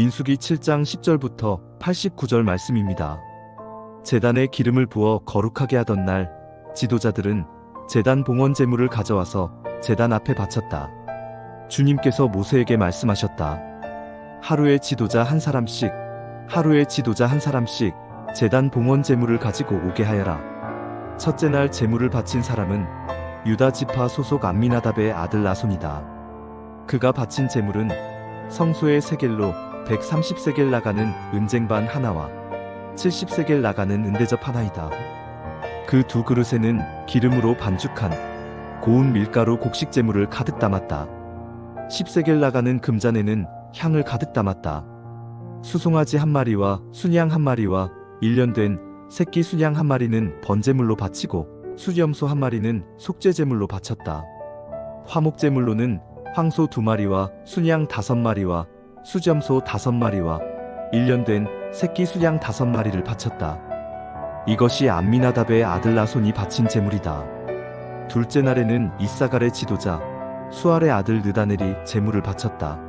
민수기 7장 10절부터 89절 말씀입니다. 제단에 기름을 부어 거룩하게 하던 날 지도자들은 제단 봉헌 제물을 가져와서 제단 앞에 바쳤다. 주님께서 모세에게 말씀하셨다. 하루에 지도자 한 사람씩 제단 봉헌 제물을 가지고 오게 하여라. 첫째 날 제물을 바친 사람은 유다 지파 소속 암미나답의 아들 나손이다. 그가 바친 제물은 성소의 세겔로 130세겔 나가는 은쟁반 하나와 70세겔 나가는 은대접 하나이다. 그 두 그릇에는 기름으로 반죽한 고운 밀가루 곡식 제물을 가득 담았다. 10세겔 나가는 금잔에는 향을 가득 담았다. 수송아지 한 마리와 순양 한 마리와 1년 된 새끼 순양 한 마리는 번제물로 바치고 수염소 한 마리는 속죄제물로 바쳤다. 화목제물로는 황소 2마리와 순양 5마리와 수점소 5마리와 1년 된 새끼 순양 5마리를 바쳤다. 이것이 암미나답의 아들 나손이 바친 제물이다. 둘째 날에는 이사갈의 지도자 수알의 아들 느다넬이 제물을 바쳤다.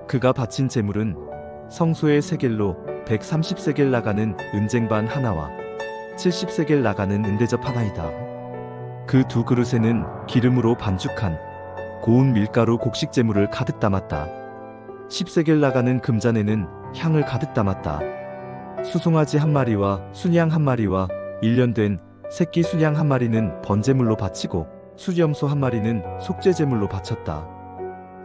그가 바친 제물은 성소의 세겔로 130세겔 나가는 은쟁반 하나와 70세겔 나가는 은대접 하나이다. 그 두 그릇에는 기름으로 반죽한 고운 밀가루 곡식 제물을 가득 담았다. 10세겔 나가는 금잔에는 향을 가득 담았다. 수송아지 한 마리와 순양 한 마리와 1년 된 새끼 순양 한 마리는 번제물로 바치고 수염소 한 마리는 속죄제물로 바쳤다.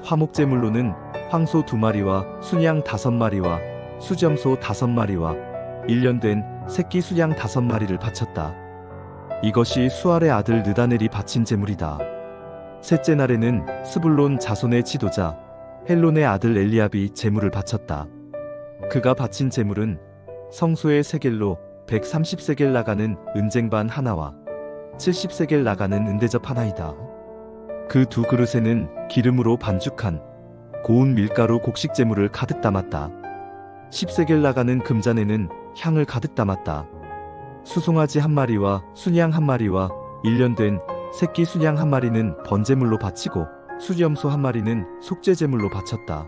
화목제물로는 황소 2마리와 순양 5마리와 수점소 5마리와 1년 된 새끼 순양 5마리를 바쳤다. 이것이 수알의 아들 느다넬이 바친 제물이다. 셋째 날에는 스불론 자손의 지도자 헬론의 아들 엘리압이 제물을 바쳤다. 그가 바친 제물은 성소의 세겔로 130세겔 나가는 은쟁반 하나와 70세겔 나가는 은대접 하나이다. 그 두 그릇에는 기름으로 반죽한 고운 밀가루 곡식 제물을 가득 담았다. 10세겔 나가는 금잔에는 향을 가득 담았다. 수송아지 한 마리와 순양 한 마리와 1년 된 새끼 순양 한 마리는 번제물로 바치고 수염소 한 마리는 속죄제물로 바쳤다.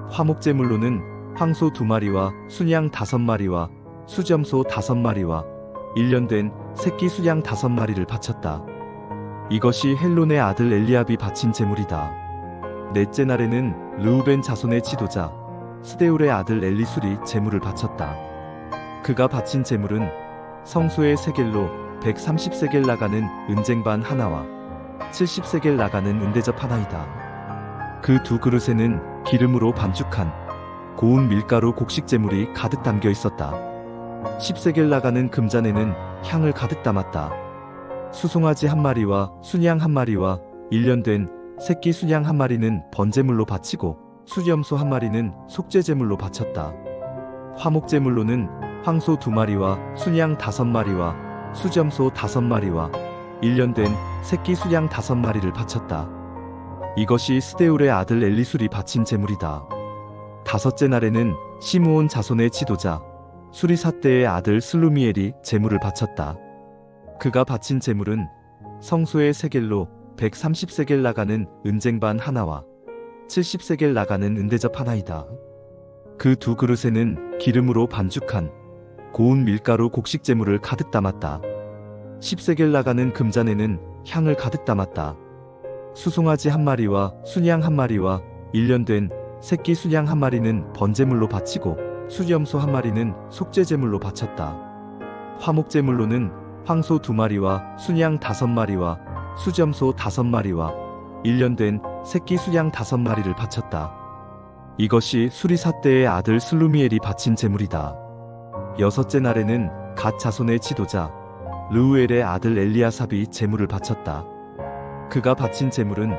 화목제물로는 황소 2마리와 순양 5마리와 수점소 5마리와 1년 된 새끼 순양 5마리를 바쳤다. 이것이 헬론의 아들 엘리압이 바친 제물이다. 넷째 날에는 르우벤 자손의 지도자 스데울의 아들 엘리술이 제물을 바쳤다. 그가 바친 제물은 성소의 세겔로 130세겔 나가는 은쟁반 하나와 70세겔 나가는 은대접 하나이다. 그 두 그릇에는 기름으로 반죽한 고운 밀가루 곡식 제물이 가득 담겨 있었다. 10세겔 나가는 금잔에는 향을 가득 담았다. 수송아지 한 마리와 순양 한 마리와 1년 된 새끼 순양 한 마리는 번제물로 바치고 수염소 한 마리는 속죄제물로 바쳤다. 화목제물로는 황소 2마리와 순양 5마리와 수점소 5마리와 1년 된 새끼 순양 5마리를 바쳤다. 이것이 스데울의 아들 엘리술이 바친 제물이다. 다섯째 날에는 시므온 자손의 지도자 수리삿대의 아들 슬루미엘이 제물을 바쳤다. 그가 바친 제물은 성소의 세겔로 130세겔 나가는 은쟁반 하나와 70세겔 나가는 은대접 하나이다. 그 두 그릇에는 기름으로 반죽한 고운 밀가루 곡식 제물을 가득 담았다. 10세겔 나가는 금잔에는 향을 가득 담았다. 수송아지 한 마리와 순양 한 마리와 1년 된 새끼 순양 한 마리는 번제물로 바치고 수염소 한 마리는 속죄제물로 바쳤다. 화목제물로는 황소 2마리와 순양 5마리와 수점소 5마리와 1년 된 새끼 순양 5마리를 바쳤다. 이것이 수리삿대의 아들 슬루미엘이 바친 제물이다. 여섯째 날에는 갓 자손의 지도자 르우엘의 아들 엘리아삽이 제물을 바쳤다. 그가 바친 제물은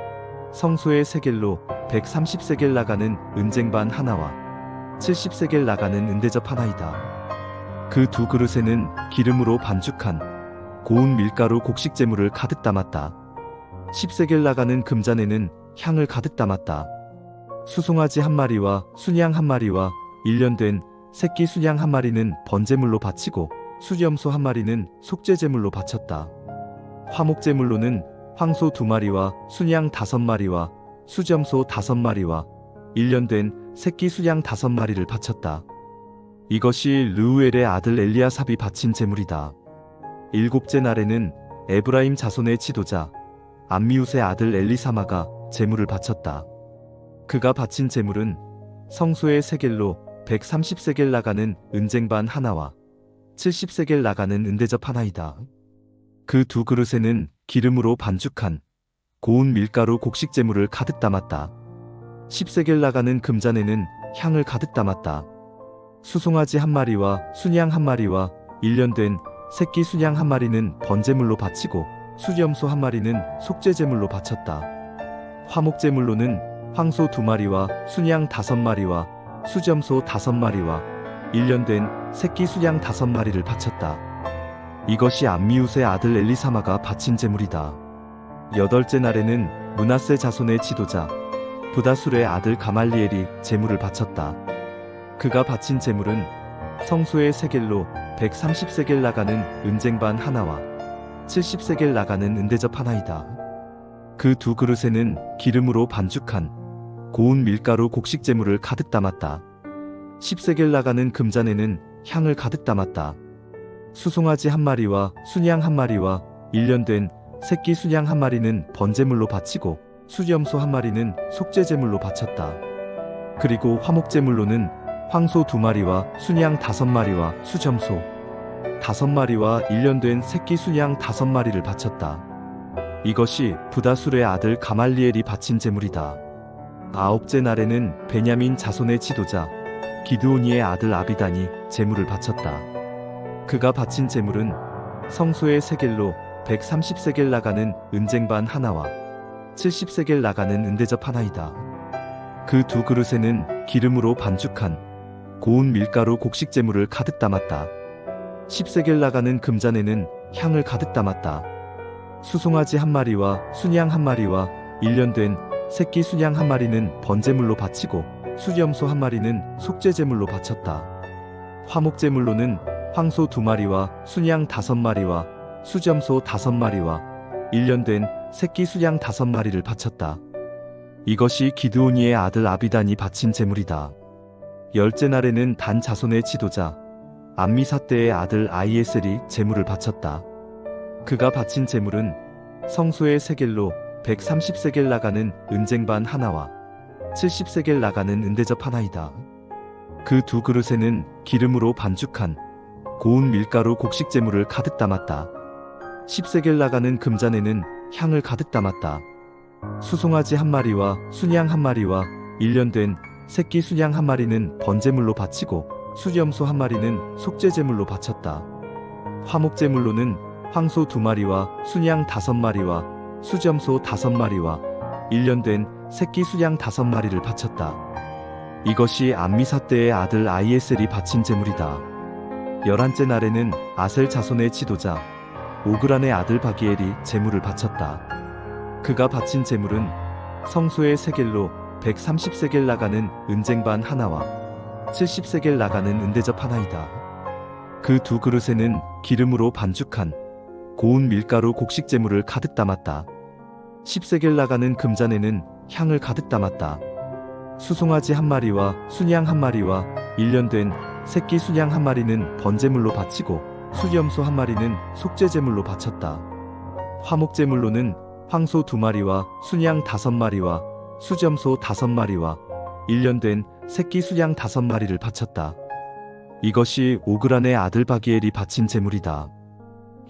성소의 세겔로 130세겔 나가는 은쟁반 하나와 70세겔 나가는 은대접 하나이다. 그 두 그릇에는 기름으로 반죽한 고운 밀가루 곡식 제물을 가득 담았다. 10세겔 나가는 금잔에는 향을 가득 담았다. 수송아지 한 마리와 순양 한 마리와 1년 된 새끼 순양 한 마리는 번제물로 바치고 수염소 한 마리는 속죄제물로 바쳤다. 화목제물로는 황소 2마리와 순양 5마리와 수점소 5마리와 1년 된 새끼 수양 5마리를 바쳤다. 이것이 르우엘의 아들 엘리아삽이 바친 제물이다. 일곱째 날에는 에브라임 자손의 지도자 암미웃의 아들 엘리사마가 제물을 바쳤다. 그가 바친 제물은 성소의 세겔로 130세겔 나가는 은쟁반 하나와 70세겔 나가는 은대접 하나이다. 그 두 그릇에는 기름으로 반죽한 고운 밀가루 곡식 제물을 가득 담았다. 10세겔 나가는 금잔에는 향을 가득 담았다. 수송아지 1마리와 순양 1마리와 1년 된 새끼 순양 1마리는 번제물로 바치고 수염소 1마리는 속죄제물로 바쳤다. 화목제물로는 황소 2마리와 순양 5마리와 수점소 5마리와 1년 된 새끼 순양 5마리를 바쳤다. 이것이 암미웃의 아들 엘리사마가 바친 제물이다. 여덟째 날에는 므낫세 자손의 지도자 부다술의 아들 가말리엘이 제물을 바쳤다. 그가 바친 제물은 성소의 세겔로 130세겔 나가는 은쟁반 하나와 70세겔 나가는 은대접 하나이다. 그 두 그릇에는 기름으로 반죽한 고운 밀가루 곡식 제물을 가득 담았다. 10세겔 나가는 금잔에는 향을 가득 담았다. 수송아지 1마리와 순양 1마리와 1년 된 새끼 순양 1마리는 번제물로 바치고 수염소 1마리는 속죄제물로 바쳤다. 그리고 화목제물로는 황소 2마리와 순양 5마리와 수점소 5마리와 1년 된 새끼 순양 5마리를 바쳤다. 이것이 부다술의 아들 가말리엘이 바친 제물이다. 아홉째 날에는 베냐민 자손의 지도자 기드오니의 아들 아비단이 제물을 바쳤다. 그가 바친 제물은 성소의 세겔로 130세겔 나가는 은쟁반 하나와 70세겔 나가는 은대접 하나이다. 그 두 그릇에는 기름으로 반죽한 고운 밀가루 곡식 제물을 가득 담았다. 10세겔 나가는 금잔에는 향을 가득 담았다. 수송아지 1마리와 순양 1마리와 1년 된 새끼 순양 1마리는 번제물로 바치고 수염소 1마리는 속죄제물로 바쳤다. 화목제물로는 황소 2마리와 순양 5마리와 수점소 5마리와 1년 된 새끼 순양 5마리를 바쳤다. 이것이 기드오니의 아들 아비단이 바친 제물이다. 열째 날에는 단 자손의 지도자 암미사떼의 아들 아이에셀이 제물을 바쳤다. 그가 바친 제물은 성소의 세겔로 130세겔 나가는 은쟁반 하나와 70세겔 나가는 은대접 하나이다. 그 두 그릇에는 기름으로 반죽한 고운 밀가루 곡식 제물을 가득 담았다. 10세겔 나가는 금잔에는 향을 가득 담았다. 수송아지 1마리와 순양 1마리와 1년 된 새끼 순양 1마리는 번제물로 바치고 수염소 1마리는 속죄제물로 바쳤다. 화목제물로는 황소 2마리와 순양 5마리와 수점소 5마리와 1년 된 새끼 순양 5마리를 바쳤다. 이것이 암미사떼의 아들 아이에셀이 바친 제물이다. 11째 날에는 아셀 자손의 지도자 오그란의 아들 바기엘이 제물을 바쳤다. 그가 바친 제물은 성소의 세겔로 130세겔 나가는 은쟁반 하나와 70세겔 나가는 은대접 하나이다. 그 두 그릇에는 기름으로 반죽한 고운 밀가루 곡식 제물을 가득 담았다. 10세겔 나가는 금잔에는 향을 가득 담았다. 수송아지 1마리와 순양 1마리와 1년 된 새끼 순양 1마리는 번제물로 바치고 수염소 1마리는 속죄제물로 바쳤다. 화목제물로는 황소 2마리와 순양 5마리와 수점소 5마리와 1년 된 새끼 순양 5마리를 바쳤다. 이것이 오그란의 아들 바기엘이 바친 제물이다.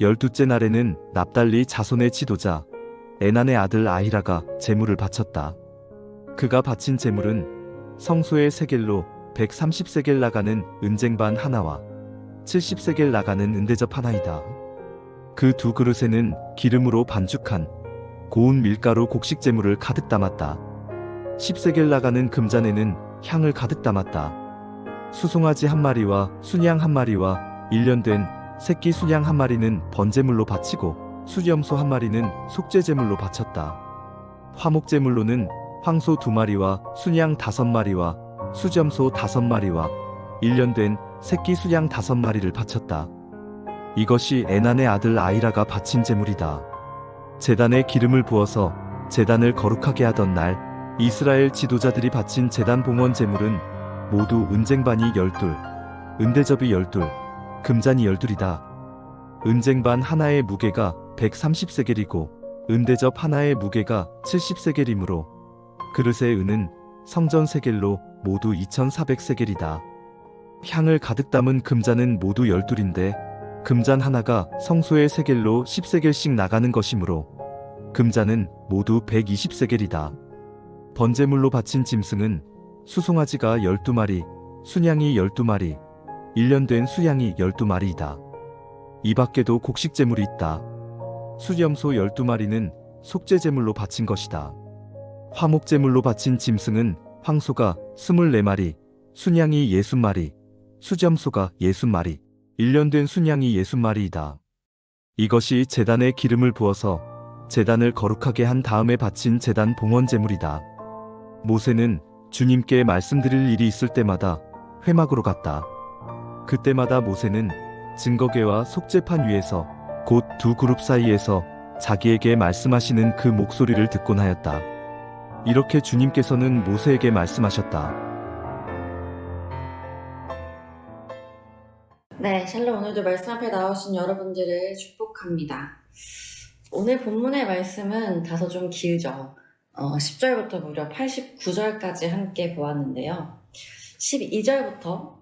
12째 날에는 납달리 자손의 지도자 에난의 아들 아히라가 제물을 바쳤다. 그가 바친 제물은 성소의 세겔로 130세겔 나가는 은쟁반 하나와 70세겔 나가는 은대접 하나이다. 그 두 그릇에는 기름으로 반죽한 고운 밀가루 곡식 제물을 가득 담았다. 10세겔 나가는 금잔에는 향을 가득 담았다. 수송아지 1마리와 순양 1마리와 1년 된 새끼 순양 1마리는 번제물로 바치고 수염소 1마리는 속죄제물로 바쳤다. 화목제물로는 황소 2마리와 순양 5마리와 수점소 5마리와 1년 된 새끼 순양 5마리를 바쳤다. 이것이 에난의 아들 아히라가 바친 제물이다. 제단에 기름을 부어서 제단을 거룩하게 하던 날 이스라엘 지도자들이 바친 제단 봉헌 제물은 모두 은쟁반이 12, 은대접이 12, 금잔이 12이다. 은쟁반 하나의 무게가 130세겔이고 은대접 하나의 무게가 70세겔이므로 그릇의 은은 성전 세겔로 모두 2400세겔이다. 향을 가득 담은 금잔은 모두 12인데 금잔 하나가 성소의 세겔로 10세겔씩 나가는 것이므로 금잔은 모두 120세겔이다. 번제물로 바친 짐승은 수송아지가 12마리, 순양이 12마리, 1년 된 수양이 12마리이다. 이 밖에도 곡식제물이 있다. 수염소 12마리는 속죄제물로 바친 것이다. 화목제물로 바친 짐승은 황소가 24마리, 순양이 60마리, 수염소가 60마리, 1년 된 순양이 60마리이다. 이것이 제단에 기름을 부어서 제단을 거룩하게 한 다음에 바친 제단 봉헌제물이다. 모세는 주님께 말씀드릴 일이 있을 때마다 회막으로 갔다. 그때마다 모세는 증거궤와 속죄판 위에서 곧 두 그룹 사이에서 자기에게 말씀하시는 그 목소리를 듣곤 하였다. 이렇게 주님께서는 모세에게 말씀하셨다. 네, 샬롬. 오늘도 말씀 앞에 나오신 여러분들을 축복합니다. 오늘 본문의 말씀은 다소 좀 길죠. 10절부터 무려 89절까지 함께 보았는데요. 12절부터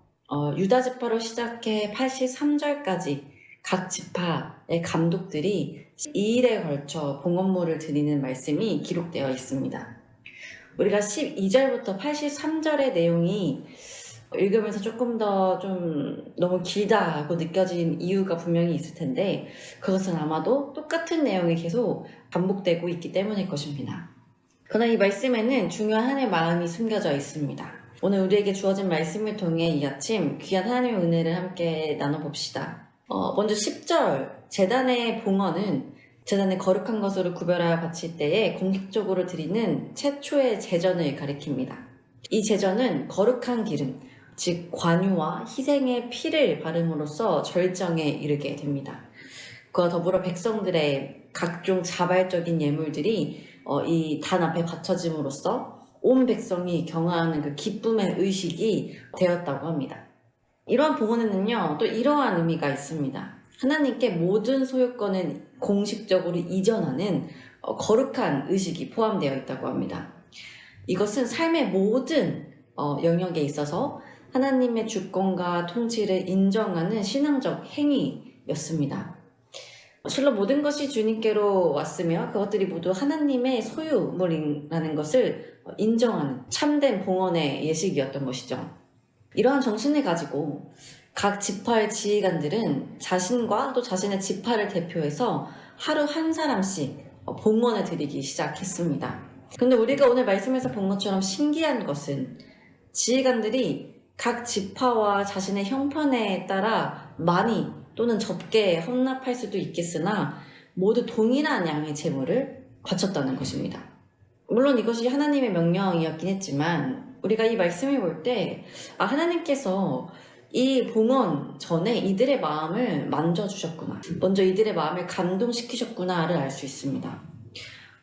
유다 지파로 시작해 83절까지 각 지파의 감독들이 2일에 걸쳐 봉헌물을 드리는 말씀이 기록되어 있습니다. 우리가 12절부터 83절의 내용이 읽으면서 조금 더 좀 너무 길다고 느껴진 이유가 분명히 있을 텐데 그것은 아마도 똑같은 내용이 계속 반복되고 있기 때문일 것입니다. 그러나 이 말씀에는 중요한 하나님의 마음이 숨겨져 있습니다. 오늘 우리에게 주어진 말씀을 통해 이 아침 귀한 하나님의 은혜를 함께 나눠봅시다. 먼저 10절 제단의 봉헌은 제단을 거룩한 것으로 구별하여 바칠 때에 공식적으로 드리는 최초의 제전을 가리킵니다. 이 제전은 거룩한 기름, 즉 관유와 희생의 피를 바름으로써 절정에 이르게 됩니다. 그와 더불어 백성들의 각종 자발적인 예물들이 이 단 앞에 바쳐짐으로써 온 백성이 경화하는 그 기쁨의 의식이 되었다고 합니다. 이러한 봉헌에는요, 또 이러한 의미가 있습니다. 하나님께 모든 소유권을 공식적으로 이전하는 거룩한 의식이 포함되어 있다고 합니다. 이것은 삶의 모든 영역에 있어서 하나님의 주권과 통치를 인정하는 신앙적 행위였습니다. 실로 모든 것이 주님께로 왔으며 그것들이 모두 하나님의 소유물이라는 것을 인정하는 참된 봉헌의 예식이었던 것이죠. 이러한 정신을 가지고 각 지파의 지휘관들은 자신과 또 자신의 지파를 대표해서 하루 한 사람씩 봉헌을 드리기 시작했습니다. 근데 우리가 오늘 말씀에서 본 것처럼 신기한 것은 지휘관들이 각 지파와 자신의 형편에 따라 많이 또는 적게 헌납할 수도 있겠으나 모두 동일한 양의 제물을 바쳤다는 것입니다. 물론 이것이 하나님의 명령이었긴 했지만 우리가 이 말씀을 볼 때 하나님께서 이 봉헌 전에 이들의 마음을 만져주셨구나, 먼저 이들의 마음을 감동시키셨구나를 알 수 있습니다.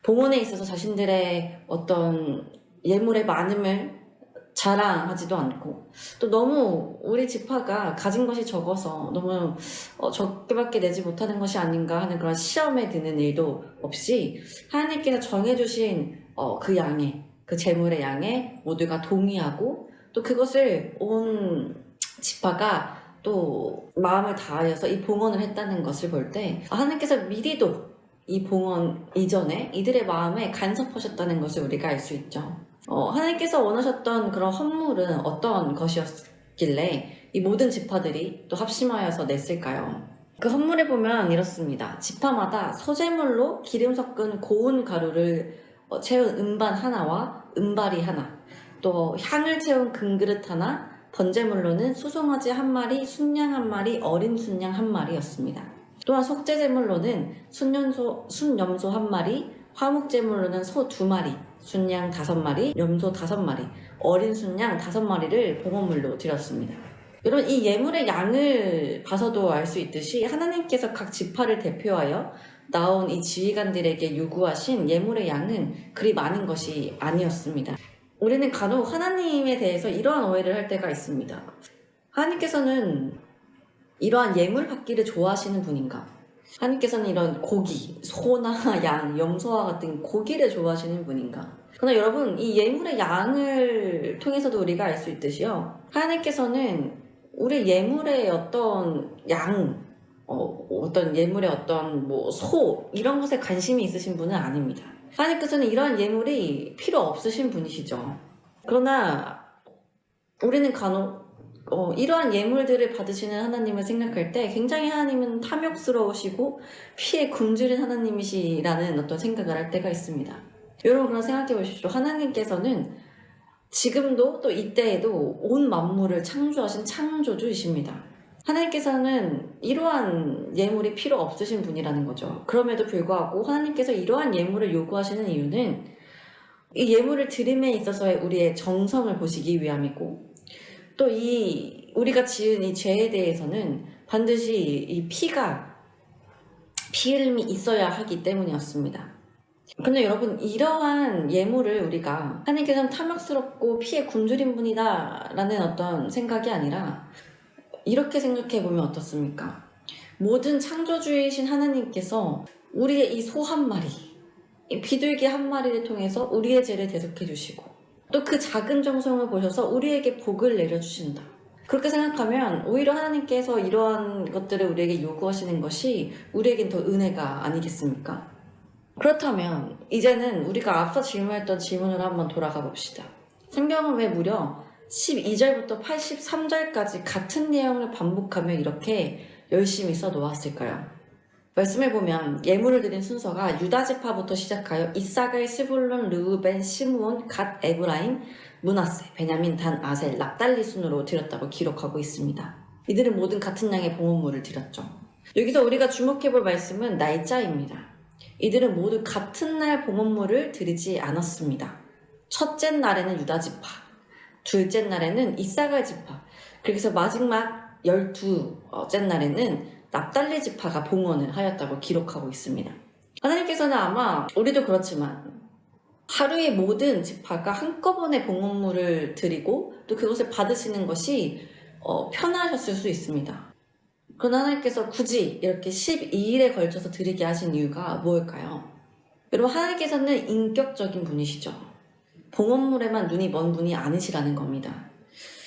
봉헌에 있어서 자신들의 어떤 예물의 많음을 자랑하지도 않고 또 너무 우리 지파가 가진 것이 적어서 너무 적게밖에 내지 못하는 것이 아닌가 하는 그런 시험에 드는 일도 없이 하나님께서 정해주신 그 양에, 그 재물의 양에 모두가 동의하고 또 그것을 온 지파가 또 마음을 다하여서 이 봉헌을 했다는 것을 볼 때 하나님께서 미리도 이 봉헌 이전에 이들의 마음에 간섭하셨다는 것을 우리가 알 수 있죠. 하나님께서 원하셨던 그런 헌물은 어떤 것이었길래 이 모든 지파들이 또 합심하여서 냈을까요? 그 헌물에 보면 이렇습니다. 지파마다 소재물로 기름 섞은 고운 가루를 채운 음반 하나와 은발이 하나, 또 향을 채운 금그릇 하나, 번제물로는 수송아지 한 마리, 순양 한 마리, 어린 순양 한 마리였습니다. 또한 속죄제물로는 순염소 한 마리, 화목제물로는 소 2마리, 순양 5마리, 염소 5마리, 어린 순양 5마리를 봉헌물로 드렸습니다. 여러분, 이 예물의 양을 봐서도 알 수 있듯이 하나님께서 각 지파를 대표하여 나온 이 지휘관들에게 요구하신 예물의 양은 그리 많은 것이 아니었습니다. 우리는 간혹 하나님에 대해서 이러한 오해를 할 때가 있습니다. 하나님께서는 이러한 예물 받기를 좋아하시는 분인가? 하나님께서는 이런 고기, 소나 양, 염소와 같은 고기를 좋아하시는 분인가? 그러나 여러분, 이 예물의 양을 통해서도 우리가 알 수 있듯이요. 하나님께서는 우리 예물의 어떤 양, 어떤 예물의 어떤 소, 이런 것에 관심이 있으신 분은 아닙니다. 하나님께서는 이러한 예물이 필요 없으신 분이시죠. 그러나 우리는 간혹 이러한 예물들을 받으시는 하나님을 생각할 때 굉장히 하나님은 탐욕스러우시고 피에 굶주린 하나님이시라는 어떤 생각을 할 때가 있습니다. 여러분 그런 생각해 보십시오. 하나님께서는 지금도 또 이때에도 온 만물을 창조하신 창조주이십니다. 하나님께서는 이러한 예물이 필요 없으신 분이라는 거죠. 그럼에도 불구하고 하나님께서 이러한 예물을 요구하시는 이유는 이 예물을 드림에 있어서의 우리의 정성을 보시기 위함이고 또 우리가 지은 이 죄에 대해서는 반드시 이 피 흘림이 있어야 하기 때문이었습니다. 근데 여러분 이러한 예물을 우리가 하나님께서는 탐욕스럽고 피에 굶주린 분이다 라는 어떤 생각이 아니라 이렇게 생각해 보면 어떻습니까? 모든 창조주이신 하나님께서 우리의 이 소 한 마리, 이 비둘기 한 마리를 통해서 우리의 죄를 대속해 주시고 또 그 작은 정성을 보셔서 우리에게 복을 내려주신다. 그렇게 생각하면 오히려 하나님께서 이러한 것들을 우리에게 요구하시는 것이 우리에겐 더 은혜가 아니겠습니까? 그렇다면 이제는 우리가 앞서 질문했던 질문으로 한번 돌아가 봅시다. 성경은 왜 무려 12절부터 83절까지 같은 내용을 반복하며 이렇게 열심히 써놓았을까요? 말씀을 보면 예물을 드린 순서가 유다 지파부터 시작하여 이사갈, 스불론, 르우벤, 시므온, 갓, 에브라임, 므낫세, 베냐민, 단, 아셀, 납달리 순으로 드렸다고 기록하고 있습니다. 이들은 모든 같은 양의 봉헌물을 드렸죠. 여기서 우리가 주목해볼 말씀은 날짜입니다. 이들은 모두 같은 날 봉헌물을 드리지 않았습니다. 첫째 날에는 유다 지파, 둘째 날에는 이사갈 지파, 그래서 마지막 12째 날에는 납달리 지파가 봉헌을 하였다고 기록하고 있습니다. 하나님께서는 아마 우리도 그렇지만 하루에 모든 지파가 한꺼번에 봉헌물을 드리고 또 그것을 받으시는 것이 편하셨을 수 있습니다. 그러나 하나님께서 굳이 이렇게 12일에 걸쳐서 드리게 하신 이유가 무엇일까요? 여러분 하나님께서는 인격적인 분이시죠. 봉헌물에만 눈이 먼 분이 아니시라는 겁니다.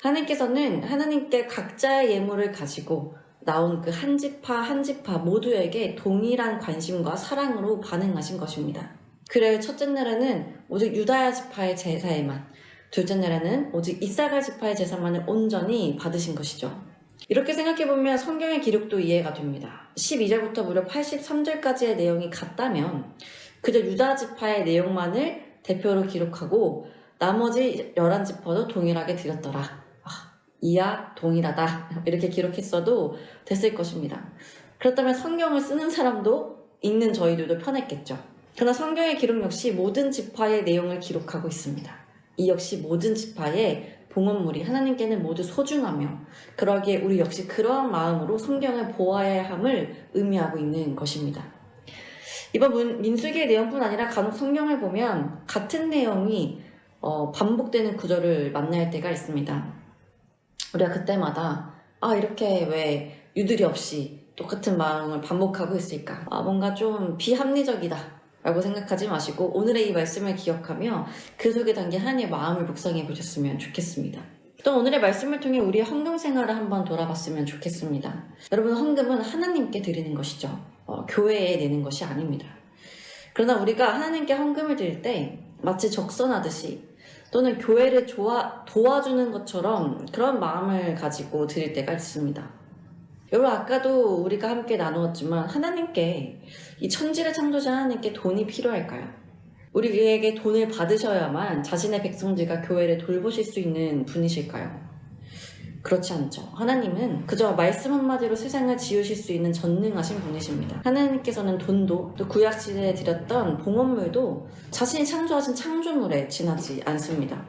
하나님께서는 하나님께 각자의 예물을 가지고 나온 그 한 지파 한 지파 모두에게 동일한 관심과 사랑으로 반응하신 것입니다. 그래요. 첫째 날에는 오직 유다야 지파의 제사에만, 둘째 날에는 오직 이사갈 지파의 제사만을 온전히 받으신 것이죠. 이렇게 생각해보면 성경의 기록도 이해가 됩니다. 12절부터 무려 83절까지의 내용이 같다면 그저 유다 지파의 내용만을 대표로 기록하고 나머지 11지파도 동일하게 드렸더라. 이야 동일하다 이렇게 기록했어도 됐을 것입니다. 그렇다면 성경을 쓰는 사람도 읽는 저희들도 편했겠죠. 그러나 성경의 기록 역시 모든 지파의 내용을 기록하고 있습니다. 이 역시 모든 지파의 봉헌물이 하나님께는 모두 소중하며 그러기에 우리 역시 그러한 마음으로 성경을 보아야 함을 의미하고 있는 것입니다. 이번 민수기의 내용뿐 아니라 간혹 성경을 보면 같은 내용이 반복되는 구절을 만날 때가 있습니다. 우리가 그때마다 이렇게 왜 유들이 없이 똑같은 마음을 반복하고 있을까? 뭔가 좀 비합리적이다 라고 생각하지 마시고 오늘의 이 말씀을 기억하며 그 속에 담긴 하나님의 마음을 묵상해 보셨으면 좋겠습니다. 또 오늘의 말씀을 통해 우리의 헌금 생활을 한번 돌아봤으면 좋겠습니다. 여러분 헌금은 하나님께 드리는 것이죠. 교회에 내는 것이 아닙니다. 그러나 우리가 하나님께 헌금을 드릴 때 마치 적선하듯이 또는 교회를 도와주는 것처럼 그런 마음을 가지고 드릴 때가 있습니다. 여러분 아까도 우리가 함께 나누었지만 하나님께 이 천지를 창조하신 하나님께 돈이 필요할까요? 우리에게 돈을 받으셔야만 자신의 백성들과 교회를 돌보실 수 있는 분이실까요? 그렇지 않죠. 하나님은 그저 말씀 한마디로 세상을 지으실 수 있는 전능하신 분이십니다. 하나님께서는 돈도 또 구약시대에 드렸던 봉헌물도 자신이 창조하신 창조물에 지나지 않습니다.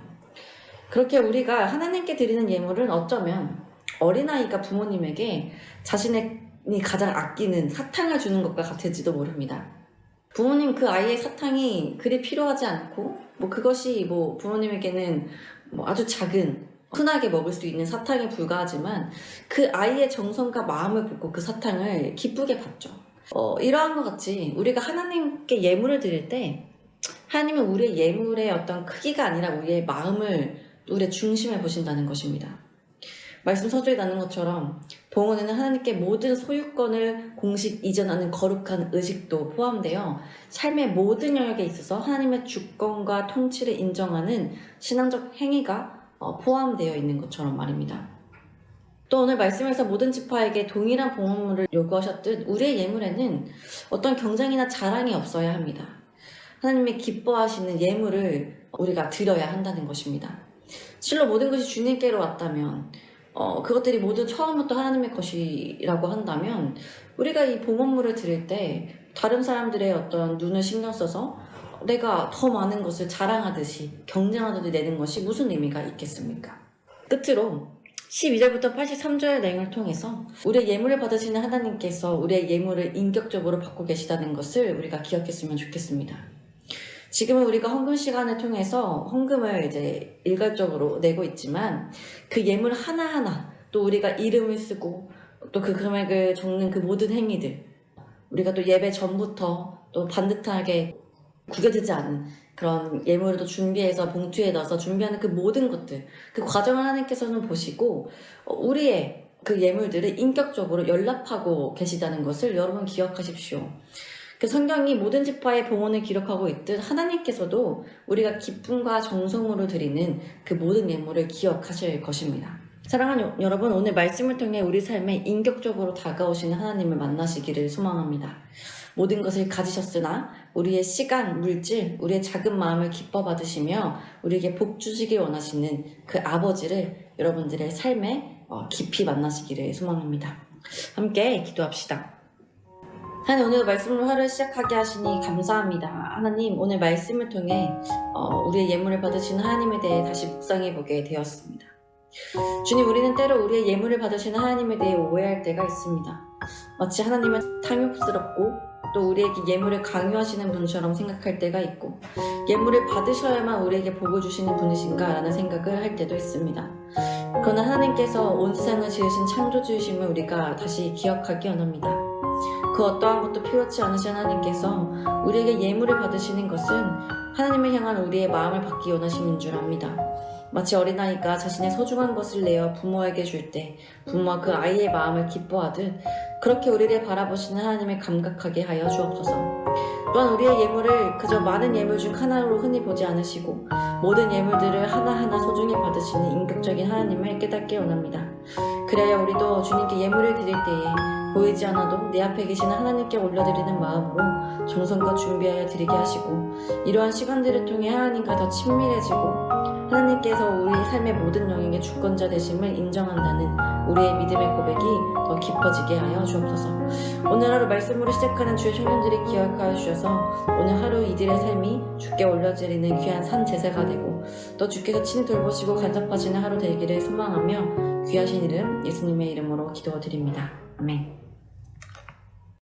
그렇게 우리가 하나님께 드리는 예물은 어쩌면 어린아이가 부모님에게 자신의 가장 아끼는 사탕을 주는 것과 같을지도 모릅니다. 부모님 그 아이의 사탕이 그리 필요하지 않고 그것이 부모님에게는 아주 작은 흔하게 먹을 수 있는 사탕에 불과하지만 그 아이의 정성과 마음을 붓고 그 사탕을 기쁘게 받죠. 이러한 것 같이 우리가 하나님께 예물을 드릴 때 하나님은 우리의 예물의 어떤 크기가 아니라 우리의 마음을, 우리의 중심을 보신다는 것입니다. 말씀 서두에 나는 것처럼 봉헌에는 하나님께 모든 소유권을 공식 이전하는 거룩한 의식도 포함되어 삶의 모든 영역에 있어서 하나님의 주권과 통치를 인정하는 신앙적 행위가 포함되어 있는 것처럼 말입니다. 또 오늘 말씀에서 모든 지파에게 동일한 봉헌물을 요구하셨듯 우리의 예물에는 어떤 경쟁이나 자랑이 없어야 합니다. 하나님이 기뻐하시는 예물을 우리가 드려야 한다는 것입니다. 실로 모든 것이 주님께로 왔다면 그것들이 모두 처음부터 하나님의 것이라고 한다면 우리가 이 봉헌물을 드릴 때 다른 사람들의 어떤 눈을 신경 써서 내가 더 많은 것을 자랑하듯이 경쟁하듯이 내는 것이 무슨 의미가 있겠습니까? 끝으로 12절부터 83절의 내용을 통해서 우리의 예물을 받으시는 하나님께서 우리의 예물을 인격적으로 받고 계시다는 것을 우리가 기억했으면 좋겠습니다. 지금은 우리가 헌금 시간을 통해서 헌금을 이제 일괄적으로 내고 있지만 그 예물 하나하나 또 우리가 이름을 쓰고 또 그 금액을 적는 그 모든 행위들, 우리가 또 예배 전부터 또 반듯하게 구겨지지 않은 그런 예물을 또 준비해서 봉투에 넣어서 준비하는 그 모든 것들, 그 과정을 하나님께서는 보시고 우리의 그 예물들을 인격적으로 연락하고 계시다는 것을 여러분 기억하십시오. 그 성경이 모든 지파의 봉헌을 기록하고 있듯 하나님께서도 우리가 기쁨과 정성으로 드리는 그 모든 예물을 기억하실 것입니다. 사랑하는 여러분, 오늘 말씀을 통해 우리 삶에 인격적으로 다가오시는 하나님을 만나시기를 소망합니다. 모든 것을 가지셨으나 우리의 시간, 물질, 우리의 작은 마음을 기뻐 받으시며 우리에게 복 주시길 원하시는 그 아버지를 여러분들의 삶에 깊이 만나시기를 소망합니다. 함께 기도합시다. 하나님, 오늘 말씀으로 하루를 시작하게 하시니 감사합니다. 하나님, 오늘 말씀을 통해 우리의 예물을 받으시는 하나님에 대해 다시 묵상해보게 되었습니다. 주님, 우리는 때로 우리의 예물을 받으시는 하나님에 대해 오해할 때가 있습니다. 마치 하나님은 탐욕스럽고 또 우리에게 예물을 강요하시는 분처럼 생각할 때가 있고 예물을 받으셔야만 우리에게 복을 주시는 분이신가 라는 생각을 할 때도 있습니다. 그러나 하나님께서 온 세상을 지으신 창조주이심을 우리가 다시 기억하기 원합니다. 그 어떠한 것도 필요치 않으신 하나님께서 우리에게 예물을 받으시는 것은 하나님을 향한 우리의 마음을 받기 원하시는 줄 압니다. 마치 어린아이가 자신의 소중한 것을 내어 부모에게 줄 때 부모와 그 아이의 마음을 기뻐하듯 그렇게 우리를 바라보시는 하나님을 감각하게 하여 주옵소서. 또한 우리의 예물을 그저 많은 예물 중 하나로 흔히 보지 않으시고 모든 예물들을 하나하나 소중히 받으시는 인격적인 하나님을 깨닫게 원합니다. 그래야 우리도 주님께 예물을 드릴 때에 보이지 않아도 내 앞에 계시는 하나님께 올려드리는 마음으로 정성껏 준비하여 드리게 하시고 이러한 시간들을 통해 하나님과 더 친밀해지고 하나님께서 우리 삶의 모든 영역의 주권자 되심을 인정한다는 우리의 믿음의 고백이 더 깊어지게 하여 주옵소서. 오늘 하루 말씀으로 시작하는 주의 청년들이 기억하여 주셔서 오늘 하루 이들의 삶이 주께 올려드리는 귀한 산 제사가 되고 또 주께서 친히 돌보시고 간섭하시는 하루 되기를 소망하며 귀하신 이름 예수님의 이름으로 기도드립니다. 아멘.